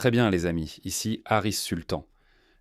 Très bien, les amis, ici Haris Sultan.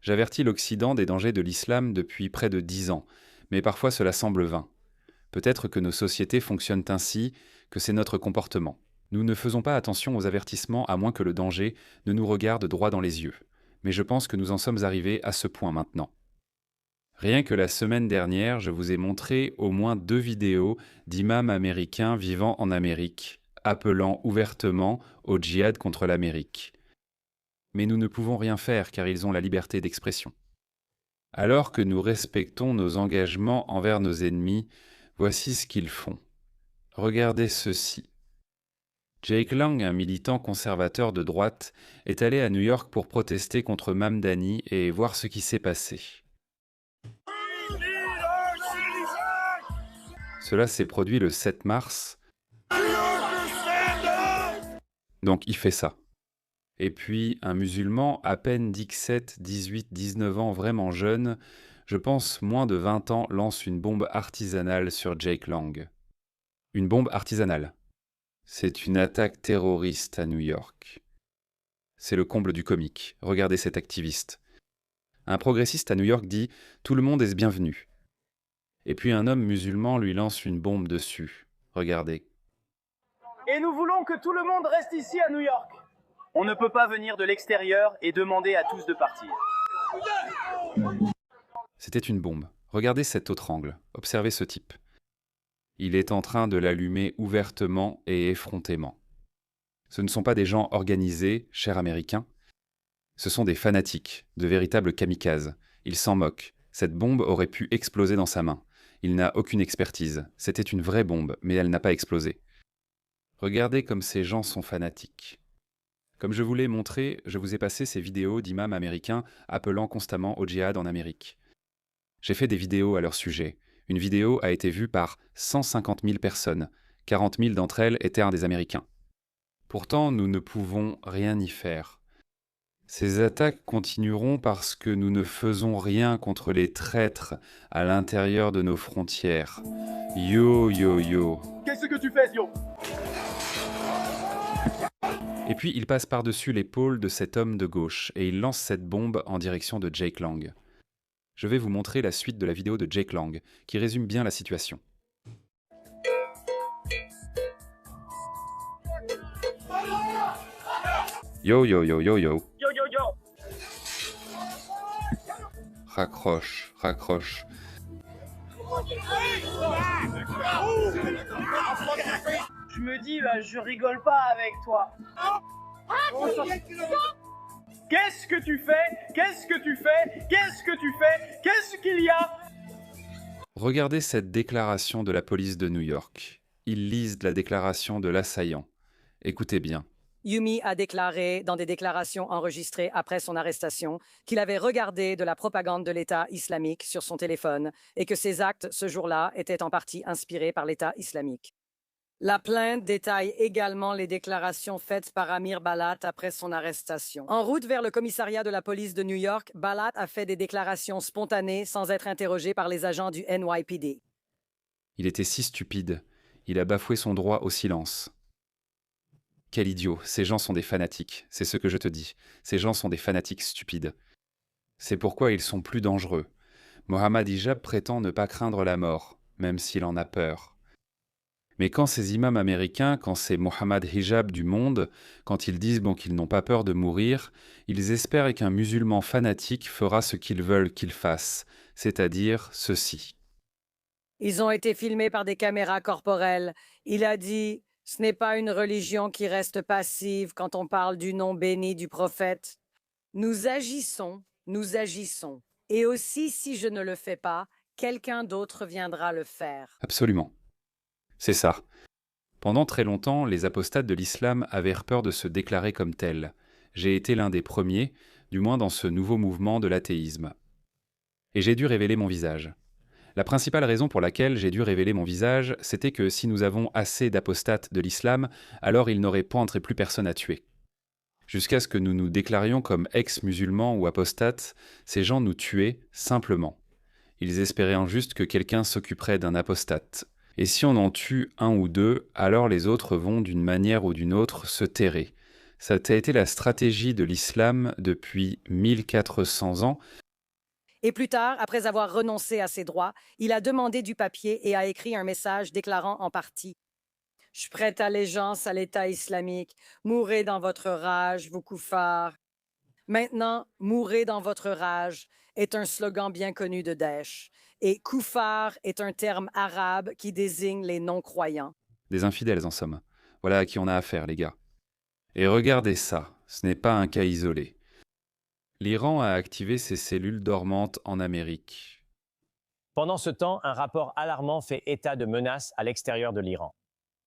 J'avertis l'Occident des dangers de l'islam depuis près de 10 ans, mais parfois cela semble vain. Peut-être que nos sociétés fonctionnent ainsi, que c'est notre comportement. Nous ne faisons pas attention aux avertissements à moins que le danger ne nous regarde droit dans les yeux. Mais je pense que nous en sommes arrivés à ce point maintenant. Rien que la semaine dernière, je vous ai montré au moins 2 vidéos d'imams américains vivant en Amérique, appelant ouvertement au djihad contre l'Amérique. Mais nous ne pouvons rien faire car ils ont la liberté d'expression. Alors que nous respectons nos engagements envers nos ennemis, voici ce qu'ils font. Regardez ceci. Jake Lang, un militant conservateur de droite, est allé à New York pour protester contre Mamdani et voir ce qui s'est passé. Cela s'est produit le 7 mars. Donc il fait ça. Et puis un musulman à peine 17, 18, 19 ans, vraiment jeune, je pense moins de 20 ans, lance une bombe artisanale sur Jake Lang. Une bombe artisanale. C'est une attaque terroriste à New York. C'est le comble du comique. Regardez cet activiste. Un progressiste à New York dit « Tout le monde est bienvenu ». Et puis un homme musulman lui lance une bombe dessus. Regardez. Et nous voulons que tout le monde reste ici à New York. On ne peut pas venir de l'extérieur et demander à tous de partir. C'était une bombe. Regardez cet autre angle. Observez ce type. Il est en train de l'allumer ouvertement et effrontément. Ce ne sont pas des gens organisés, chers Américains. Ce sont des fanatiques, de véritables kamikazes. Ils s'en moquent. Cette bombe aurait pu exploser dans sa main. Il n'a aucune expertise. C'était une vraie bombe, mais elle n'a pas explosé. Regardez comme ces gens sont fanatiques. Comme je vous l'ai montré, je vous ai passé ces vidéos d'imams américains appelant constamment au djihad en Amérique. J'ai fait des vidéos à leur sujet. Une vidéo a été vue par 150 000 personnes. 40 000 d'entre elles étaient des Américains. Pourtant, nous ne pouvons rien y faire. Ces attaques continueront parce que nous ne faisons rien contre les traîtres à l'intérieur de nos frontières. Yo, yo, yo. Qu'est-ce que tu fais, Yo? Et puis il passe par-dessus l'épaule de cet homme de gauche et il lance cette bombe en direction de Jake Lang. Je vais vous montrer la suite de la vidéo de Jake Lang, qui résume bien la situation. Yo yo yo yo yo. Yo, yo, yo. Raccroche, raccroche. Je me dis, je rigole pas avec toi. Qu'est-ce que tu fais? Qu'est-ce que tu fais? Qu'est-ce que tu fais? Qu'est-ce qu'il y a? Regardez cette déclaration de la police de New York. Ils lisent la déclaration de l'assaillant. Écoutez bien. Yumi a déclaré dans des déclarations enregistrées après son arrestation qu'il avait regardé de la propagande de l'État islamique sur son téléphone et que ses actes ce jour-là étaient en partie inspirés par l'État islamique. La plainte détaille également les déclarations faites par Amir Balat après son arrestation. En route vers le commissariat de la police de New York, Balat a fait des déclarations spontanées sans être interrogé par les agents du NYPD. Il était si stupide. Il a bafoué son droit au silence. Quel idiot, ces gens sont des fanatiques, c'est ce que je te dis. Ces gens sont des fanatiques stupides. C'est pourquoi ils sont plus dangereux. Mohammad Hijab prétend ne pas craindre la mort, même s'il en a peur. Mais quand ces imams américains, quand ces Mohammad Hijab du monde, quand ils disent qu'ils n'ont pas peur de mourir, ils espèrent qu'un musulman fanatique fera ce qu'ils veulent qu'il fasse, c'est-à-dire ceci. Ils ont été filmés par des caméras corporelles. Il a dit « Ce n'est pas une religion qui reste passive quand on parle du nom béni du prophète. Nous agissons. Et aussi, si je ne le fais pas, quelqu'un d'autre viendra le faire. » Absolument. C'est ça. Pendant très longtemps, les apostates de l'islam avaient peur de se déclarer comme tels. J'ai été l'un des premiers, du moins dans ce nouveau mouvement de l'athéisme. Et j'ai dû révéler mon visage. La principale raison pour laquelle j'ai dû révéler mon visage, c'était que si nous avons assez d'apostates de l'islam, alors il n'aurait point plus personne à tuer. Jusqu'à ce que nous nous déclarions comme ex-musulmans ou apostates, ces gens nous tuaient simplement. Ils espéraient en juste que quelqu'un s'occuperait d'un apostate. Et si on en tue un ou deux, alors les autres vont d'une manière ou d'une autre se terrer. Ça a été la stratégie de l'islam depuis 1400 ans. Et plus tard, après avoir renoncé à ses droits, il a demandé du papier et a écrit un message déclarant en partie: Je prête allégeance à l'État islamique. Mourez dans votre rage, vous koufars. Maintenant, mourez dans votre rage est un slogan bien connu de Daesh. Et koufar est un terme arabe qui désigne les non-croyants. Des infidèles en somme. Voilà à qui on a affaire, les gars. Et regardez ça, ce n'est pas un cas isolé. L'Iran a activé ses cellules dormantes en Amérique. Pendant ce temps, un rapport alarmant fait état de menaces à l'extérieur de l'Iran.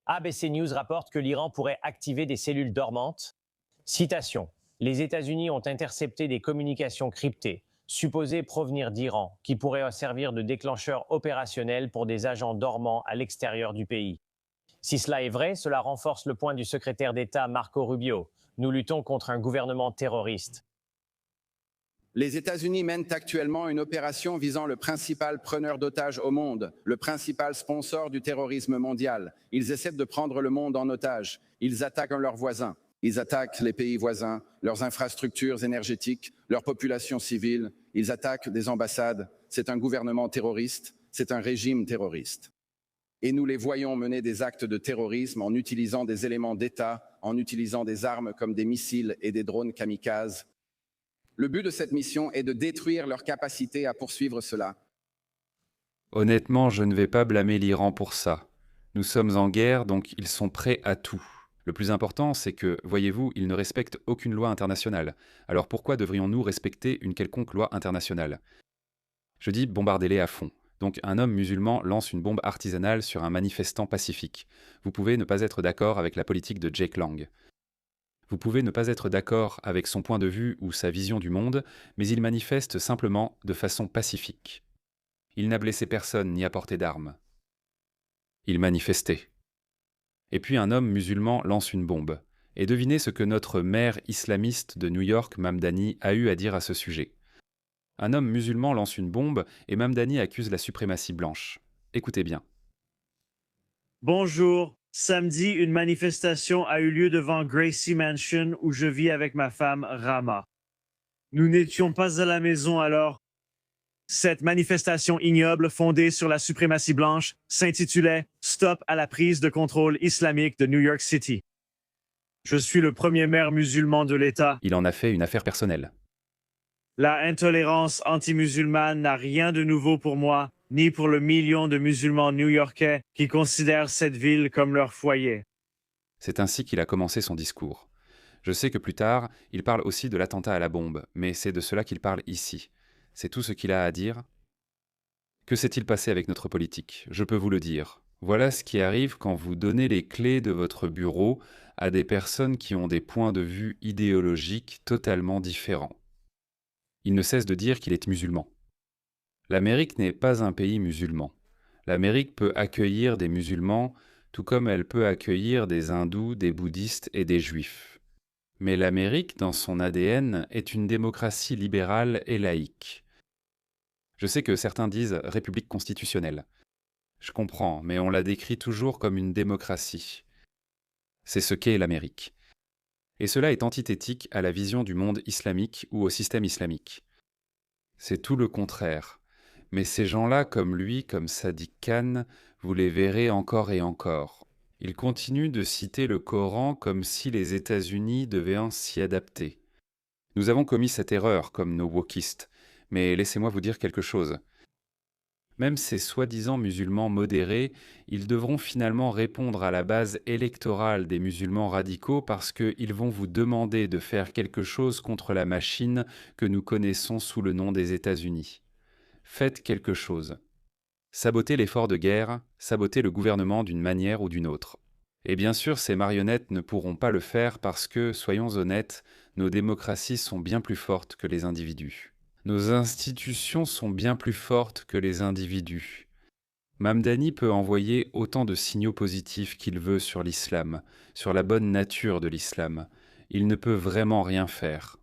ABC News rapporte que l'Iran pourrait activer des cellules dormantes. Citation: Les États-Unis ont intercepté des communications cryptées, supposées provenir d'Iran, qui pourraient servir de déclencheurs opérationnels pour des agents dormants à l'extérieur du pays. Si cela est vrai, cela renforce le point du secrétaire d'État Marco Rubio. Nous luttons contre un gouvernement terroriste. Les États-Unis mènent actuellement une opération visant le principal preneur d'otages au monde, le principal sponsor du terrorisme mondial. Ils essaient de prendre le monde en otage. Ils attaquent leurs voisins. Ils attaquent les pays voisins, leurs infrastructures énergétiques, leur population civile. Ils attaquent des ambassades. C'est un gouvernement terroriste. C'est un régime terroriste. Et nous les voyons mener des actes de terrorisme en utilisant des éléments d'État, en utilisant des armes comme des missiles et des drones kamikazes. Le but de cette mission est de détruire leur capacité à poursuivre cela. Honnêtement, je ne vais pas blâmer l'Iran pour ça. Nous sommes en guerre, donc ils sont prêts à tout. Le plus important, c'est que, voyez-vous, ils ne respectent aucune loi internationale. Alors pourquoi devrions-nous respecter une quelconque loi internationale? Je dis bombardez-les à fond. Donc un homme musulman lance une bombe artisanale sur un manifestant pacifique. Vous pouvez ne pas être d'accord avec la politique de Jake Lang. Vous pouvez ne pas être d'accord avec son point de vue ou sa vision du monde, mais il manifeste simplement de façon pacifique. Il n'a blessé personne ni apporté d'armes. Il manifestait. Et puis un homme musulman lance une bombe. Et devinez ce que notre maire islamiste de New York, Mamdani, a eu à dire à ce sujet. Un homme musulman lance une bombe et Mamdani accuse la suprématie blanche. Écoutez bien. Bonjour. Samedi, une manifestation a eu lieu devant Gracie Mansion où je vis avec ma femme Rama. Nous n'étions pas à la maison alors. Cette manifestation ignoble fondée sur la suprématie blanche s'intitulait « Stop à la prise de contrôle islamique de New York City ». Je suis le premier maire musulman de l'État. Il en a fait une affaire personnelle. La intolérance anti-musulmane n'a rien de nouveau pour moi, ni pour le million de musulmans new-yorkais qui considèrent cette ville comme leur foyer. C'est ainsi qu'il a commencé son discours. Je sais que plus tard, il parle aussi de l'attentat à la bombe, mais c'est de cela qu'il parle ici. C'est tout ce qu'il a à dire. Que s'est-il passé avec notre politique? Je peux vous le dire. Voilà ce qui arrive quand vous donnez les clés de votre bureau à des personnes qui ont des points de vue idéologiques totalement différents. Il ne cesse de dire qu'il est musulman. L'Amérique n'est pas un pays musulman. L'Amérique peut accueillir des musulmans, tout comme elle peut accueillir des hindous, des bouddhistes et des juifs. Mais l'Amérique, dans son ADN, est une démocratie libérale et laïque. Je sais que certains disent « république constitutionnelle ». Je comprends, mais on la décrit toujours comme une démocratie. C'est ce qu'est l'Amérique. Et cela est antithétique à la vision du monde islamique ou au système islamique. C'est tout le contraire. Mais ces gens-là, comme lui, comme Sadiq Khan, vous les verrez encore et encore. Ils continuent de citer le Coran comme si les États-Unis devaient s'y adapter. Nous avons commis cette erreur, comme nos wokistes, mais laissez-moi vous dire quelque chose. Même ces soi-disant musulmans modérés, ils devront finalement répondre à la base électorale des musulmans radicaux parce qu'ils vont vous demander de faire quelque chose contre la machine que nous connaissons sous le nom des États-Unis. Faites quelque chose. Sabotez l'effort de guerre, sabotez le gouvernement d'une manière ou d'une autre. Et bien sûr, ces marionnettes ne pourront pas le faire parce que, soyons honnêtes, nos démocraties sont bien plus fortes que les individus. Nos institutions sont bien plus fortes que les individus. Mamdani peut envoyer autant de signaux positifs qu'il veut sur l'islam, sur la bonne nature de l'islam. Il ne peut vraiment rien faire.